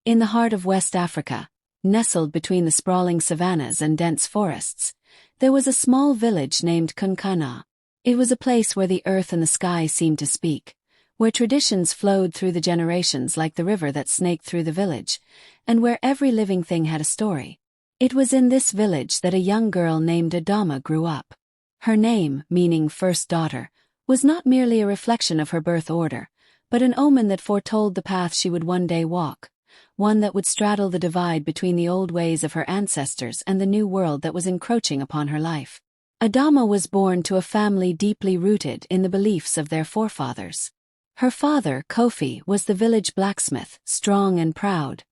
In the heart of West Africa, nestled between the sprawling savannas and dense forests, there was a small village named Kunkana. It was a place where the earth and the sky seemed to speak, where traditions flowed through the generations like the river that snaked through the village, and where every living thing had a story. It was in this village that a young girl named Adama grew up. Her name, meaning first daughter, was not merely a reflection of her birth order, but an omen that foretold the path she would one day walk, one that would straddle the divide between the old ways of her ancestors and the new world that was encroaching upon her life. Adama was born to a family deeply rooted in the beliefs of their forefathers. Her father, Kofi, was the village blacksmith, strong and proud,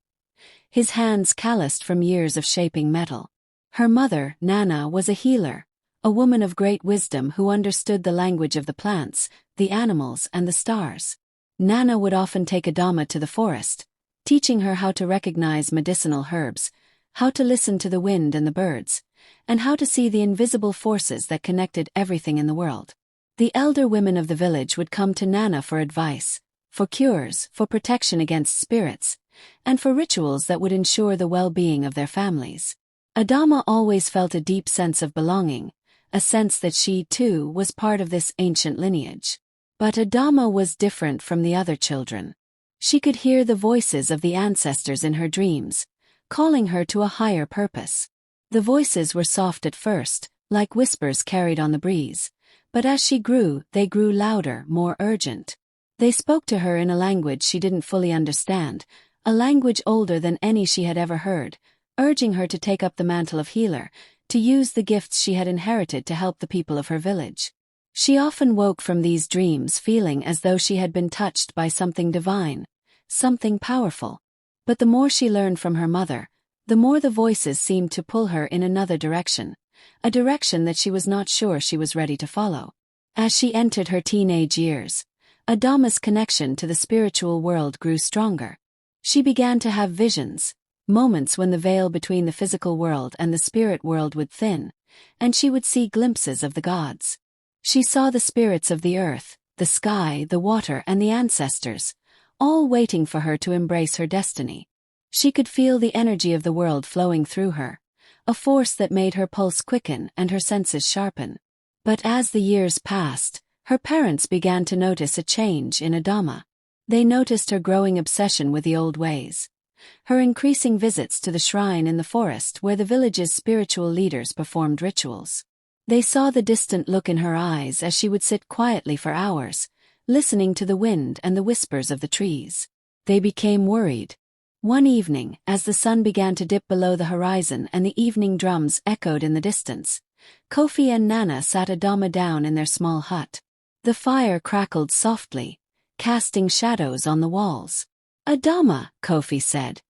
his hands calloused from years of shaping metal. Her mother, Nana, was a healer, a woman of great wisdom who understood the language of the plants, the animals, and the stars. Nana would often take Adama to the forest, teaching her how to recognize medicinal herbs, how to listen to the wind and the birds, and how to see the invisible forces that connected everything in the world. The elder women of the village would come to Nana for advice, for cures, for protection against spirits, and for rituals that would ensure the well-being of their families. Adama always felt a deep sense of belonging, a sense that she, too, was part of this ancient lineage. But Adama was different from the other children. She could hear the voices of the ancestors in her dreams, calling her to a higher purpose. The voices were soft at first, like whispers carried on the breeze, but as she grew, they grew louder, more urgent. They spoke to her in a language she didn't fully understand, a language older than any she had ever heard, urging her to take up the mantle of healer, to use the gifts she had inherited to help the people of her village. She often woke from these dreams feeling as though she had been touched by something divine, something powerful. But the more she learned from her mother, the more the voices seemed to pull her in another direction, a direction that she was not sure she was ready to follow. As she entered her teenage years, Adama's connection to the spiritual world grew stronger. She began to have visions, moments when the veil between the physical world and the spirit world would thin, and she would see glimpses of the gods. She saw the spirits of the earth, the sky, the water, and the ancestors, all waiting for her to embrace her destiny. She could feel the energy of the world flowing through her, a force that made her pulse quicken and her senses sharpen. But as the years passed, her parents began to notice a change in Adama. They noticed her growing obsession with the old ways, her increasing visits to the shrine in the forest where the village's spiritual leaders performed rituals. They saw the distant look in her eyes as she would sit quietly for hours, listening to the wind and the whispers of the trees. They became worried. One evening, as the sun began to dip below the horizon and the evening drums echoed in the distance, Kofi and Nana sat Adama down in their small hut. The fire crackled softly, casting shadows on the walls. "Adama," Kofi said,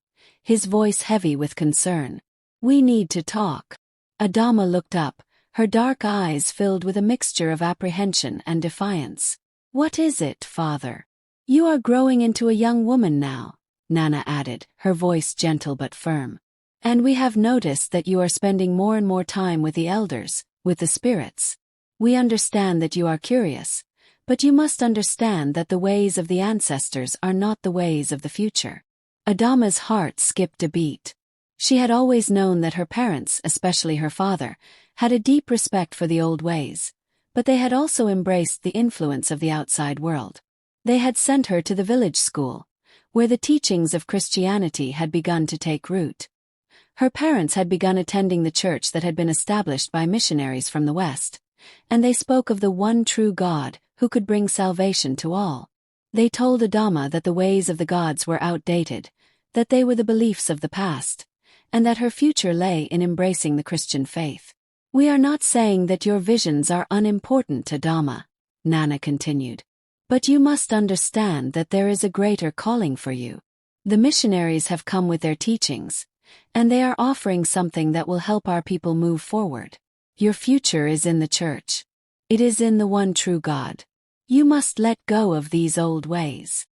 his voice heavy with concern. "We need to talk." Adama looked up, her dark eyes filled with a mixture of apprehension and defiance. "What is it, father?" "You are growing into a young woman now," Nana added, her voice gentle but firm. "And we have noticed that you are spending more and more time with the elders, with the spirits. We understand that you are curious, but you must understand that the ways of the ancestors are not the ways of the future." Adama's heart skipped a beat. She had always known that her parents, especially her father, had a deep respect for the old ways, but they had also embraced the influence of the outside world. They had sent her to the village school, where the teachings of Christianity had begun to take root. Her parents had begun attending the church that had been established by missionaries from the West, and they spoke of the one true God who could bring salvation to all. They told Adama that the ways of the gods were outdated, that they were the beliefs of the past, and that her future lay in embracing the Christian faith. "We are not saying that your visions are unimportant, Adama," Nana continued. "But you must understand that there is a greater calling for you. The missionaries have come with their teachings, and they are offering something that will help our people move forward. Your future is in the church. It is in the one true God. You must let go of these old ways."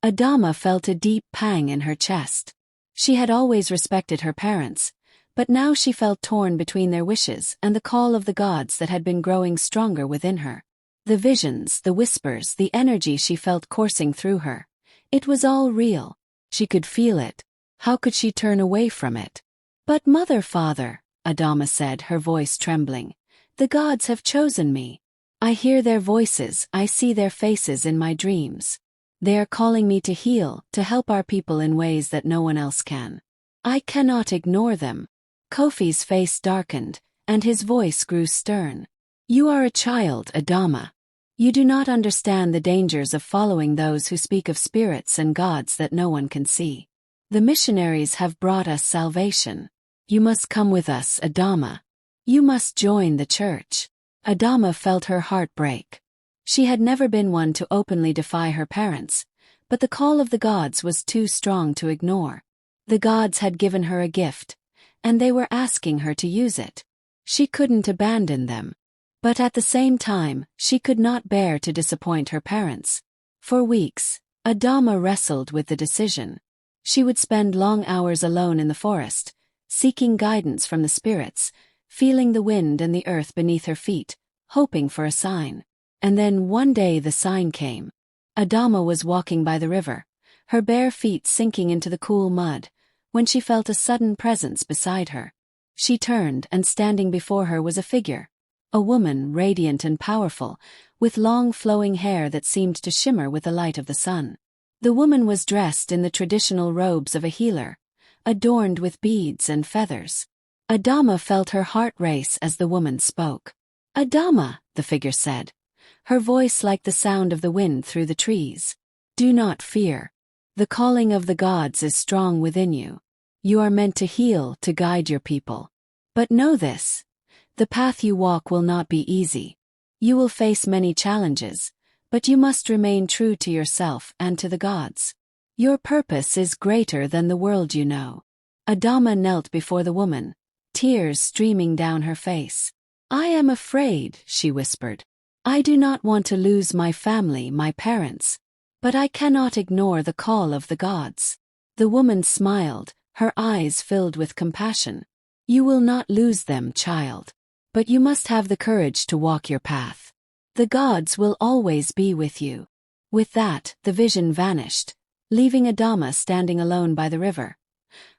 Adama felt a deep pang in her chest. She had always respected her parents, but now she felt torn between their wishes and the call of the gods that had been growing stronger within her. The visions, the whispers, the energy she felt coursing through her. It was all real. She could feel it. How could she turn away from it? But mother, father, Adama said, her voice trembling, the gods have chosen me. I hear their voices, I see their faces in my dreams. They are calling me to heal, to help our people in ways that no one else can. I cannot ignore them. Kofi's face darkened, and his voice grew stern. You are a child, Adama. You do not understand the dangers of following those who speak of spirits and gods that no one can see. The missionaries have brought us salvation. You must come with us, Adama. You must join the church. Adama felt her heart break. She had never been one to openly defy her parents, but the call of the gods was too strong to ignore. The gods had given her a gift, and they were asking her to use it. She couldn't abandon them. But at the same time, she could not bear to disappoint her parents. For weeks, Adama wrestled with the decision. She would spend long hours alone in the forest, seeking guidance from the spirits, feeling the wind and the earth beneath her feet, hoping for a sign. And then one day the sign came. Adama was walking by the river, her bare feet sinking into the cool mud, when she felt a sudden presence beside her. She turned, and standing before her was a figure. A woman, radiant and powerful, with long flowing hair that seemed to shimmer with the light of the sun. The woman was dressed in the traditional robes of a healer, adorned with beads and feathers. Adama felt her heart race as the woman spoke. Adama, the figure said, her voice like the sound of the wind through the trees. Do not fear. The calling of the gods is strong within you. You are meant to heal, to guide your people. But know this. The path you walk will not be easy. You will face many challenges, but you must remain true to yourself and to the gods. Your purpose is greater than the world you know. Adama knelt before the woman, tears streaming down her face. I am afraid, she whispered. I do not want to lose my family, my parents. But I cannot ignore the call of the gods. The woman smiled, her eyes filled with compassion. You will not lose them, child. But you must have the courage to walk your path. The gods will always be with you. With that, the vision vanished, leaving Adama standing alone by the river.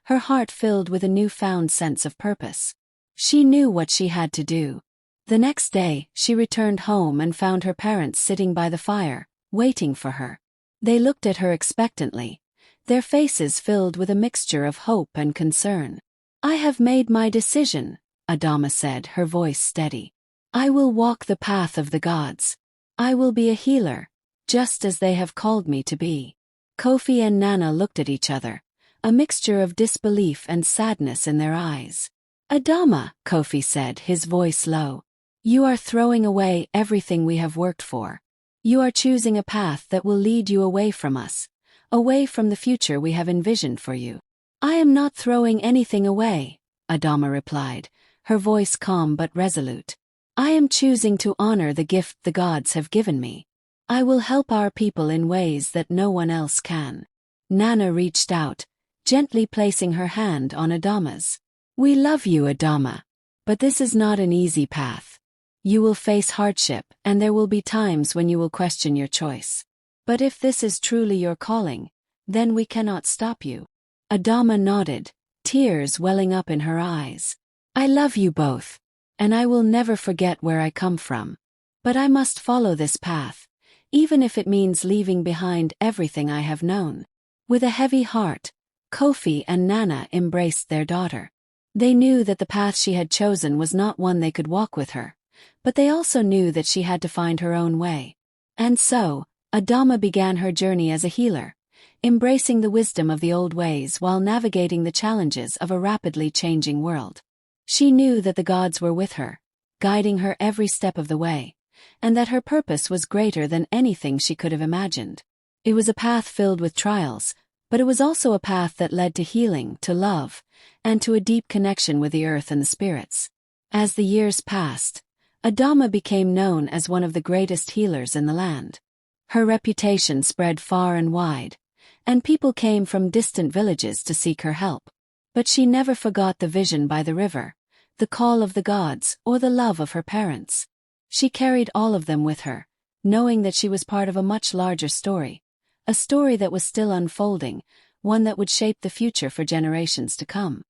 Her heart filled with a newfound sense of purpose. She knew what she had to do. The next day, she returned home and found her parents sitting by the fire, waiting for her. They looked at her expectantly, their faces filled with a mixture of hope and concern. I have made my decision, Adama said, her voice steady. I will walk the path of the gods. I will be a healer, just as they have called me to be. Kofi and Nana looked at each other, a mixture of disbelief and sadness in their eyes. Adama, Kofi said, his voice low. You are throwing away everything we have worked for. You are choosing a path that will lead you away from us, away from the future we have envisioned for you. I am not throwing anything away, Adama replied, her voice calm but resolute. I am choosing to honor the gift the gods have given me. I will help our people in ways that no one else can. Nana reached out, gently placing her hand on Adama's. We love you, Adama. But this is not an easy path. You will face hardship, and there will be times when you will question your choice. But if this is truly your calling, then we cannot stop you. Adama nodded, tears welling up in her eyes. I love you both, and I will never forget where I come from. But I must follow this path, even if it means leaving behind everything I have known. With a heavy heart, Kofi and Nana embraced their daughter. They knew that the path she had chosen was not one they could walk with her, but they also knew that she had to find her own way. And so, Adama began her journey as a healer, embracing the wisdom of the old ways while navigating the challenges of a rapidly changing world. She knew that the gods were with her, guiding her every step of the way, and that her purpose was greater than anything she could have imagined. It was a path filled with trials, but it was also a path that led to healing, to love, and to a deep connection with the earth and the spirits. As the years passed, Adama became known as one of the greatest healers in the land. Her reputation spread far and wide, and people came from distant villages to seek her help. But she never forgot the vision by the river, the call of the gods, or the love of her parents. She carried all of them with her, knowing that she was part of a much larger story, a story that was still unfolding, one that would shape the future for generations to come.